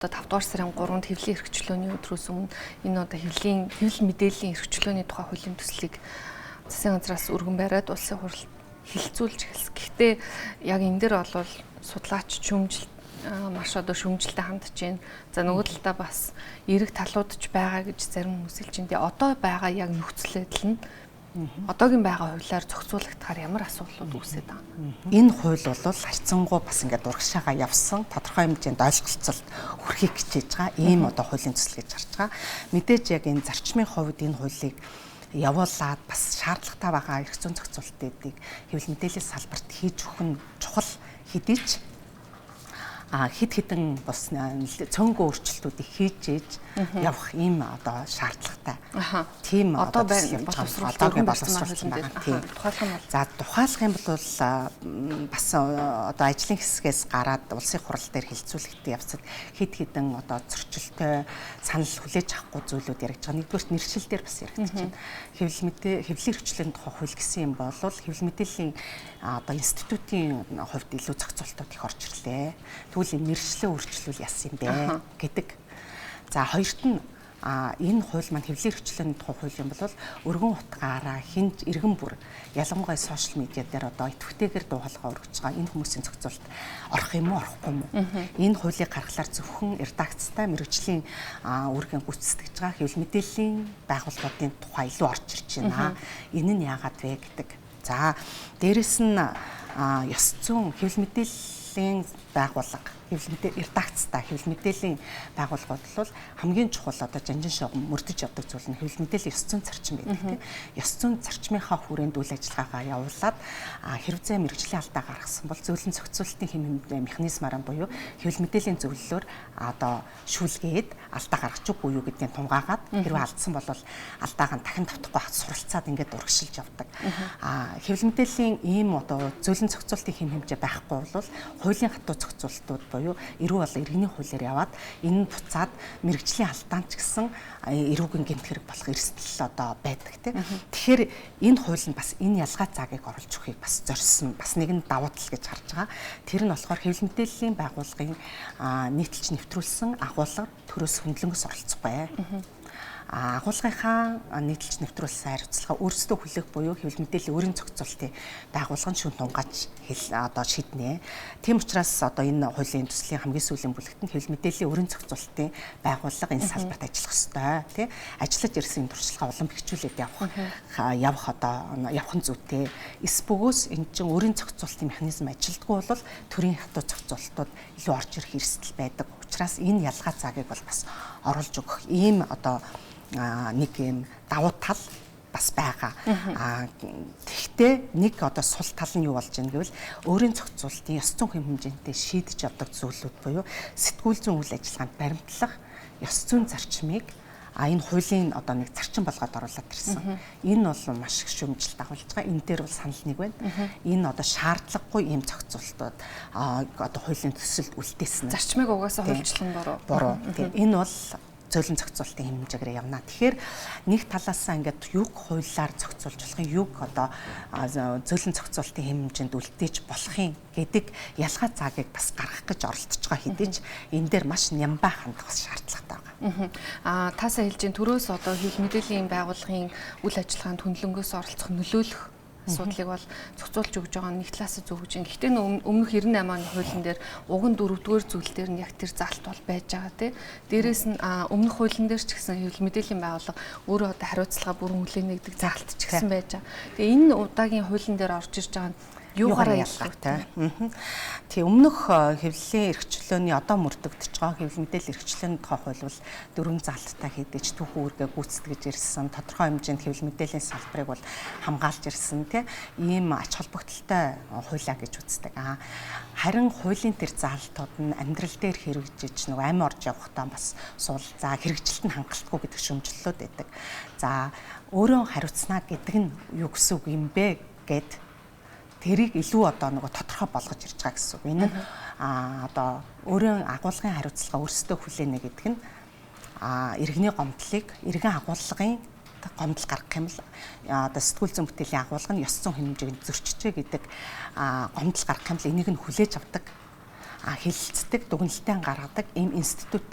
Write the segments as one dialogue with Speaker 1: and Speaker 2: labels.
Speaker 1: Одоо 5 дугаар сарын 3-нд хэвлэлийн эрхчлөөний өдрөөс өмнө энэ одоо хэвлэл мэдээллийн эрхчлөөний тухай хуулийн төслийг засгийн газраас өргөн бариад улсын хурлд хилцүүлж эхэлсэн. Гэхдээ яг энэ дээр бол судлаач шүүмжил маш одоо шүүмжилтэй хандж байна. За нөгөө талдаа бас эрэг талуудч байгаа гэж зарим хүмүүс хэлж байна. Одоо байгаа яг нөхцөл байдал нь одоогийн байгаа хуулиар зохицуулагдахаар ямар асуудлууд үүсээд байгаа юм?
Speaker 2: Энэ хууль бол харьцангуй бас ингээд урагшаага явсан тодорхой хэмжээнд ойлголцолд хүрэхийг хичээж байгаа. Ийм одоо хуулийн төсөл гэж харж байгаа. Мэдээж яг энэ зарчмын хувьд энэ хуулийг явуулаад бас шаардлагатай байгаа эрх зүйн зохицуултуудыг хэвлэл мэдээллийн салбарт хийж өгөх нь чухал хэдий ч хэд хэдэн бас цөөнгөө өөрчлөлтүүдийг хийж ээж явах ийм одоо шаардлагатай. Тийм одоо боловсруулалтын байгаа. Тийм. За тухайлах юм бол бас одоо ажлын хэсгээс гараад улсын хурал дээр хилцүүлэгт явцад хэд хэдэн одоо зөрчилтэй санал хүлээж авахгүй зүйлүүд яригдж байгаа. Нэгдүгээр нэршил дээр бас яригдж байна. Хэвлэлийн эрхчлөөний тухай хууль гэсэн юм бол хэвлэл мэдээллийн одоо институтийн хувьд илүү зохицуултууд их орж ирлээ. Тэгвэл энэ нэршлээ өөрчлөл яасан юм бэ гэдэг. За хоёрт нь энэ хууль маань хэвлэлийн эрхчлөөний тухай хууль юм бол өргөн утгаараа хинж иргэн бүр ялангуяа сошиал медиа дээр одоо идэвхтэйгээр дуугалгаа өргөж байгаа энэ хүмүүсийн зохицуулт орох юм уу орохгүй юм уу? Энэ хуулийг гаргахаар зөвхөн редакцтай мэргэжлийн үүргийн гүйцэтгэж байгаа хэвлэл мэдээллийн байгууллагуудын тухай илүү орж ирж байна. Энэ нь яагаад вэ гэдэг. За дээрэс нь ёс зүйн хэвлэл мэдээллийн байгууллага редакцтай хэвлэл мэдээллийн байгууллагууд бол хамгийн чухал одоо жанжин шугам мөрдөж явдаг зүйл нь хэвлэл мэдээллийн ёс зүйн зарчим байдаг тийм. Ёс зүйн зарчмынхаа хүрээнд үйл ажиллагаагаа явуулаад хэрэгцээ мэргэжлийн алдаа гаргасан бол зөвлөлн зохицуулалтын хэм механизмаар буюу хэвлэл мэдээллийн зөвлөлөөр одоо шүүлгээд алдаа гаргаж үгүй юу гэдгийг тунгаагаад хэрвээ алдсан бол алдааг нь дахин давтахгүй суралцаад ингээд урагшилж явдаг. Хэвлэл мэдээллийн ийм одоо зөвлөлн зохицуулалтын хэм хэмжээ байхгүй бол хуулийн хатуу зохицуултууд буюу эрүү бол иргэний хуулиар яваад энэ нь буцаад мэргэжлийн алдаан ч гэсэн эрүүгийн гэмт хэрэг болох эрсдэл одоо байдаг тийм. Тэгэхээр энэ хууль нь бас энэ ялгаа заагийг оруулж өгөхийг бас зорьсон бас нэгэн давуу тал гэж харж байгаа. Тэр нь болохоор хэвлэл мэдээллийн байгууллагын нийтэлж нэвтрүүлсэн агуулга төрөөс хөндлөнгөс оролцохгүй. Агуулгынхаа нийтэлж нэвтрүүлсэн хариуцлага өөрсдөө хүлээх буюу хэвлэл мэдээллийн өөрийн зохицуулалтын байгууллага нь шүүн тунгааж одоо шийднэ. Тийм учраас одоо энэ хуулийн төслийн хамгийн сүүлийн бүлэгт нь хэвлэл мэдээллийн өөрийн зохицуулалтын байгууллага энэ салбарт ажиллах ёстой тий. Ажиллаж ирсэн туршлагаа улам бэхжүүлээд явах одоо явах нь зүйтэй. Эсбөгөөс энэ чинь өөрийн зохицуулалтын механизм ажилтгүй бол төрийн хатуу зохицуулалтууд илүү орж ирэх эрсдэл байдаг. Учраас энэ ялгаа заагийг бол бас оруулж өгөх ийм одоо нэг юм давуу тал бас байгаа. Тэгэхдээ нэг одоо сул тал нь юу болж байна гэвэл өөрийн зохицуулалтын ёс зүйн хэм хэмжээтэй шийдэж явдаг зүйлүүд буюу сэтгүүл зүйн үйл ажиллагаанд баримтлах ёс зүйн зарчмыг энэ хуулийн одоо нэг зарчим болгоод оруулаад ирсэн. Энэ бол маш их шүүмжилт агуулж байгаа. Энэ дээр бол санал нэг байна. Энэ одоо шаардлагагүй ийм зохицуултууд одоо хуулийн төсөлд үлдээсэн.
Speaker 1: Зарчмыг угаасаа хуульчлан
Speaker 2: буруу. Энэ бол зөвлөн зохицуулалтын хэм хэмжээгээр явна. Тэгэхээр нэг талаасаа ингээд юг хуулиар зохицуулж болох юг одоо зөвлөн зохицуулалтын хэм хэмжээнд үлдээж болохын гэдэг ялгаа заагийг бас гаргах гэж оролдож байгаа хэдий ч энэ дээр маш нямбай хандах бас шаардлагатай байгаа.
Speaker 1: Таасаа хэлж ин төрөөс одоо хэвлэл мэдээллийн байгууллагын үйл ажиллагаанд хөндлөнгөөс оролцох нөлөөлөх асуудлыг бол зохицуулж өгж байгаа нэг талаас зөв гэж. Гэхдээ өмнөх 98 оны хуулийн дээр уг нь 4-р зүйл дээр нь яг тэр заалт бол байж байгаа тий. Дээрээс нь өмнөх хуулийн дээр ч гэсэн хэвлэл мэдээллийн байгууллага өөрөө одоо хариуцлага бүрэн хүлээнэ гэдэг заалт ч гэсэн байж байгаа. Тэгээ энэ удаагийн хуулийн дээр орж ирж байгаа нь юугаараа ялгаатай.
Speaker 2: Тий өмнөх хэвлэлийн эрхчлөөний одоо мөрдөгдөж байгаа хэвлэл мэдээллийн эрхчлөөний тухай хууль бол дөрвөн залттай хийдэж түүхэн үүргээ гүйцэтгэж ирсэн тодорхой хэмжээнд хэвлэл мэдээллийн салбарыг бол хамгаалж ирсэн тий ийм ач холбогдолтой хуулиа гэж үздэг. Харин хуулийн тэр заалтууд нь амьдрал дээр хэрэгжиж нэг амь орж явахдаа бас суул за хэрэгжилтэнд хангалтгүй гэдэг шүүмжлэлүүд байдаг. За өөрөө хариуцнаа гэдэг нь юу гэсэн үг юм бэ гэд тэрийг илүү одоо нөгөө тодорхой болгож ирж байгаа гэсэн үг. Энэ нь одоо өөрийн агуулгын хариуцлага өөрсдөө хүлээнэ гэдэг нь иргэний гомдлыг иргэн агуулгын гомдол гаргах юм бол одоо сэтгүүл зүйн бүтээлийн агуулга нь ёс зүйн хэм хэмжээнд зөрчижээ гэдэг гомдол гаргах юм бол энийг нь хүлээж авдаг. хэлэлцдэг, дүгнэлтийн гаргадаг ийм институт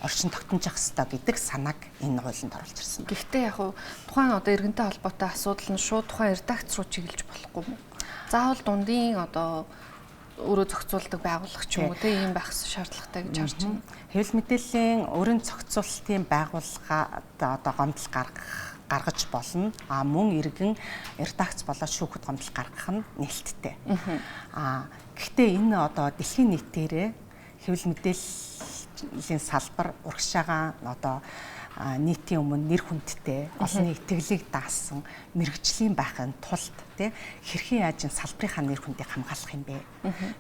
Speaker 2: орчин тогтнож явах ёстой гэдэг санааг энэ хуулинд оруулж ирсэн.
Speaker 1: Гэхдээ яг хуу тухайн одоо иргэнтэй холбоотой асуудал нь шууд тухайн редакц руу чиглэж болохгүй мó. Заавал дундын одоо өөрөө зохицуулдаг байгууллага ч юм уу тийм байх шаардлагатай гэж харж байна.
Speaker 2: Хэвлэл мэдээллийн өрийн зохицуулалтын байгууллагад одоо гомдол гаргаж болно. Мөн иргэн редакц болоод шүүхэд гомдол гаргах нь нээлттэй. Гэхдээ энэ одоо дэлхийн нийтээрээ хэвлэл мэдээллийн салбар урагшаага одоо нийтийн өмнө нэр хүндтэй олонний итгэлийг даасан мэрэгжлийн байхын тулд хэрхэн яаж энэ салбарынхаа нэр хүндийг хамгаалах юм бэ?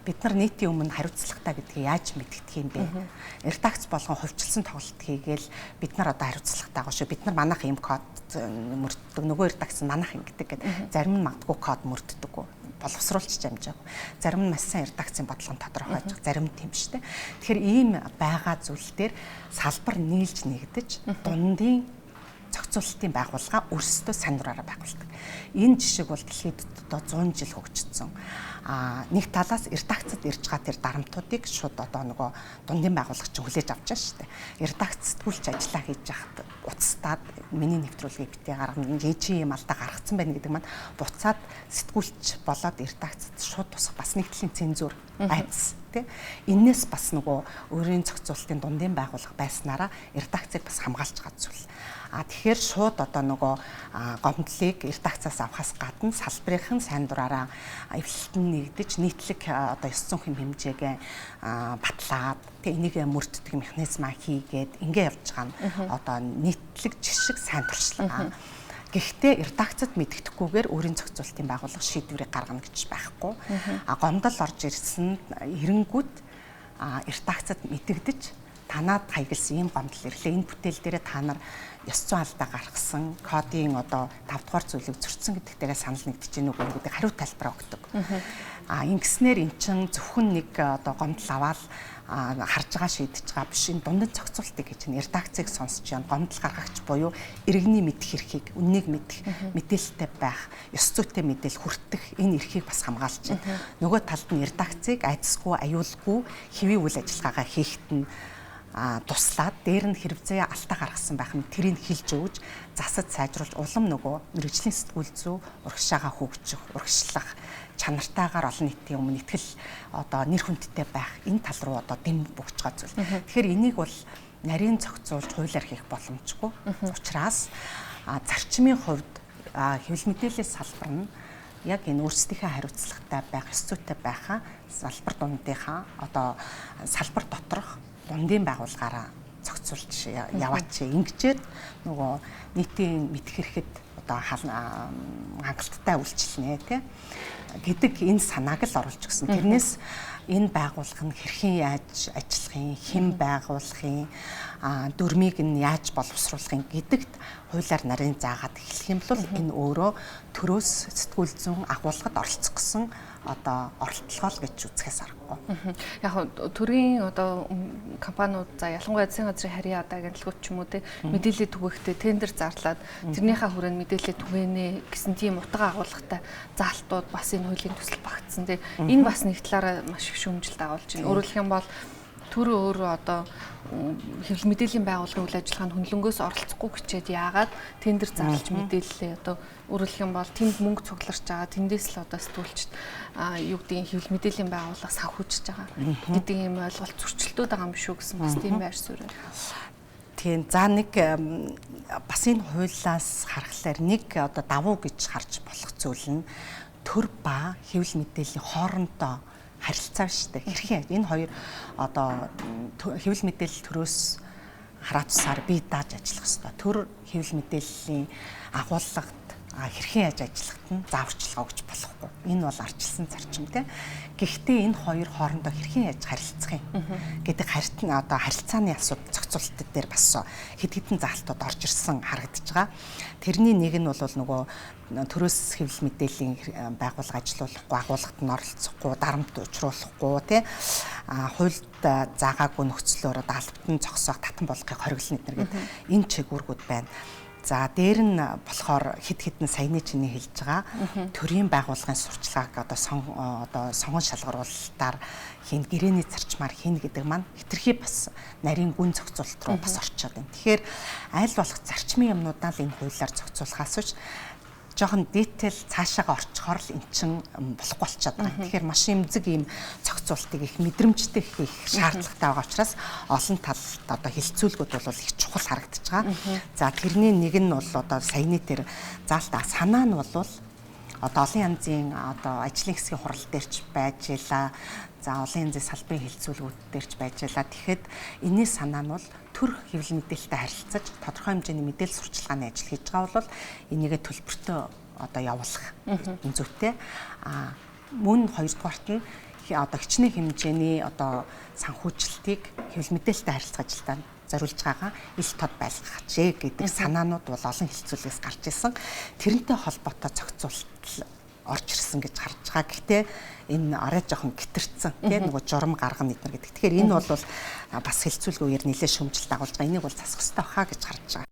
Speaker 2: Бид нар нийтийн өмнө хариуцлагатай гэдгийг яаж мэддэг юм бэ? Редакц болгон хувьчилсан тоглолт хийгээл бид нар одоо хариуцлагатай байгаа шүү. Бид нар манайх ийм код мөрддөг, нөгөө редакц манайх ингэдэг гэдэг. Зарим нь магадгүй код мөрддөг. Боловсруулж амжаагүй. Зарим нь маш сайн редакцийн бодлого тодорхойлж, зарим нь тийм шүү дээ. Тэгэхээр ийм байгаа зүйл дээр салбар нийлж нэгдэж дундын зохицуулалтын байгууллага өөрсдөө сайн дураараа байгуулдаг. Энэ жишээг бол дэлхийд одоо 100 жил хөгжсөн. Нэг талаас редакцид ирж байгаа тэр дарамтуудыг шууд одоо нөгөө дундын байгууллага чинь хүлээж авч байгаа шүү дээ. Редакц сэтгүүлч ажиллаа хийж яхад уцтаад миний нэвтрүүлгийг битээ гаргана, чи юм алдаа гаргацсан байна гэдэг маань буцаад сэтгүүлч болоод редакцид шууд тусах бас нэг төрлийн цензур айдас тий. Энээс бас нөгөө өөрийн зохицуулалтын дундын байгууллага байснараа редакцийг бас хамгаалж байгаа зүйл. Тэгэхээр шууд одоо нөгөө гомдлыг редакцаас авахаас гадна салбарын сайн дураараа эвлэлтэн нэгдэж нийтлэг одоо ёс зүйн хэмжээгээ батлаад тэг энийг мөрддөг механизмаа хийгээд ингэ явж байгаа нь одоо нийтлэг жишг сайн туршлага. Гэхдээ редакцид мэддэхгүйгээр өөрийн зохицуулалтын байгууллага шийдвэрийг гаргана гэж байхгүй. Гомдол орж ирсэн эренгүүд редакцид мэдэгдэж танаад хаягдсан ийм гомдол ирлээ. Энэ бүтээл дээрээ та нар ёс зүйн алдаа гаргасан, кодын одоо 5 дугаар зүйлийг зөрчсөн гэдэгтэйгээ санал нэгдэж гэнэ үгүй гэдэг хариу тайлбараа өгдөг. Ингэснээр эн чин зөвхөн нэг одоо гомдол аваад харж байгаа шийдэж байгаа биш. Энэ дундын зохицуултыг гэж нь редакцийг сонсч яа гомдол гаргагч буюу иргэний мэдэх эрхийг, үннийг мэдэх, мэдээлэлтэй байх, ёс зүйтэй мэдээлэл хүртэх энэ эрхийг бас хамгаалж байна. Нөгөө талд нь редакцийг айдасгүй, аюулгүй хэвийн үйл ажиллагаагаа хийхэд нь туслаад дээр нь хэрэгцээ алдаа гаргасан байх нь тэрийг хэлж өгж засаж сайжруулж улам нөгөө мэрэгжлийн сэтгүүл зүй урагшаага хөгжих, урагшлах чанартайгаар олон нийтийн өмнө итгэл одоо нэр хүндтэй байх энэ тал руу одоо дэм бөгж байгаа зүйл. Тэгэхээр энийг бол нарийн зохицуулж хуулиар хийх боломжгүй. Учираас зарчмын хувьд хэвлэл мэдээллийн салбар нь яг энэ өөрсдийнхээ хариуцлагатай байх, ёс зүйтэй байхаа салбар дундынхаа одоо салбар доторх дундын байгууллагаараа зохицуулж яваач. Ингэчээд нөгөө нийтийн мэдэх хэрэгэд одоо хангалттай үйлчлэнэ тий гэдэг энэ санааг л оруулж өгсөн. Тэрнээс энэ байгууллага нь хэрхэн яаж ажиллахын, хэн байгуулахын, дүрмийг нь яаж боловсруулахын гэдэгт хуулиар нарийн заагаад эхлэх юм бол энэ өөрөө төрөөс сэтгүүл зүйн агуулгад оролцох гэсэн одоо оролдлогоо л гэж үзэхээс аргагүй.
Speaker 1: Яг төрийн одоо компаниуд за ялангуяа засгийн газрын харийн ядааг агентлагууд ч юм уу те мэдээлэл түгээхдээ тендер зарлаад тэрнийхээ хүрээнд мэдээлэл түгээнэ гэсэн тийм утга агуулгатай заалтууд бас энэ хуулийн төсөл багтсан те энэ бас нэг талаараа маш их шүүмжилт агуулж байна. Өөрөөр хэлэх юм бол төр өөрөө одоо хэвлэл мэдээллийн байгууллагын үйл ажиллагаанд хөндлөнгөөс оролцохгүй гэчээд яагаад тендер зарлж мэдээлэлээ одоо өөрөөр хэлэх юм бол тэнд мөнгө цугларч байгаа тэндээс л одоо сэтгүүлчд юу гэдгийг хэвлэл мэдээллийн байгууллага санхүүжиж байгаа гэдэг юм ойлголт зөрчилдөд байгаа юм шүү гэсэн бас тийм байр суурь.
Speaker 2: Тийм за нэг бас энэ хуулиас харахаар нэг одоо давуу гэж харж болох зүйл нь төр ба хэвлэл мэдээллийн хоорондоо харилцаа шүү дээ. Хэрхэн энэ хоёр одоо хэвлэл мэдээлэл төрөөс хараа тусаар бие дааж ажиллах хэрэгтэй. Төр хэвлэл мэдээллийн агуулгад хэрхэн яаж ажиллахад нь зааварчилгаа өгч болохгүй. Энэ бол арчилсан зарчим тийм. Гэхдээ энэ хоёр хоорондоо хэрхэн яаж харилцах юм гэдэг харилцааны асуудал зохицуулалт дээр бас хэд хэдэн заалтууд орж ирсэн харагдаж байгаа. Тэрний нэг нь бол нөгөө төрөөс хэвлэл мэдээллийн байгууллага ажилуулахгүй, агуулгад нь оролцохгүй, дарамт учруулахгүй тий хуульд заагаагүй нөхцлөөр албатан зогсоох татан болгохыг хориглоно гэдэг энэ чиглэлүүд байна. За дээр нь болохоор хэд хэдэн саяны чиний хэлж байгаа төрийн байгууллагын сурчлагыг одоо сонгон шалгаруулалтаар хийн гэрээний зарчмаар хийн гэдэг маань хэтэрхий бас нарийн гүн зохицуулалт руу бас орчод байна. Тэгэхээр аль болох зарчмын юмнуудаа л энэ хуулиар зохицуулахаас биш жоохон дetail цаашаага орчхоор л эн чин болохгүй болчиход байгаа. Тэгэхээр маш эмзэг ийм зохицуултыг их мэдрэмжтэй хийх шаардлагатай байгаа учраас олон талд одоо хилцүүлгүүд бол их чухал харагдаж байгаа. За тэрний нэг нь бол одоо саяны тэр заалтаа санаа нь бол одоо олон янзын одоо ажлын хэсгийн хурал дээрч байж илаа. За олон янзын салбарын хилцүүлгүүд дээрч байж илаа. Тэгэхэд энэний санаа нь бол төр хэвлэл мэдээлэлтэй харилцаж тодорхой хэмжээний мэдээлэл сурчлагын ажил хийж байгаа бол энийгээ төлбөртөө одоо явуулах энэ зүйтэй. Мөн хоёрдугаарт нь одоо хичнээн хэмжээний одоо санхүүжилтийг хэвлэл мэдээлэлтэй харилцах ажилдаа зориулж байгаагаа ил тод байлгахжээ гэдэг санаанууд бол олон хилцүүлгээс гарч ирсэн. Тэрнтэй холбоотой зохицуулалт орж ирсэн гэж харж байгаа. Гэхдээ энэ арай жоохон гитэрсэн тийм нөгөө журам гаргана эднэр гэдэг. Тэгэхээр энэ бол бас хилцүүлэг үеэр нэлээд шөмжлөлт агуулж байгаа. Энийг бол засах хэрэгтэй баха гэж харж байгаа.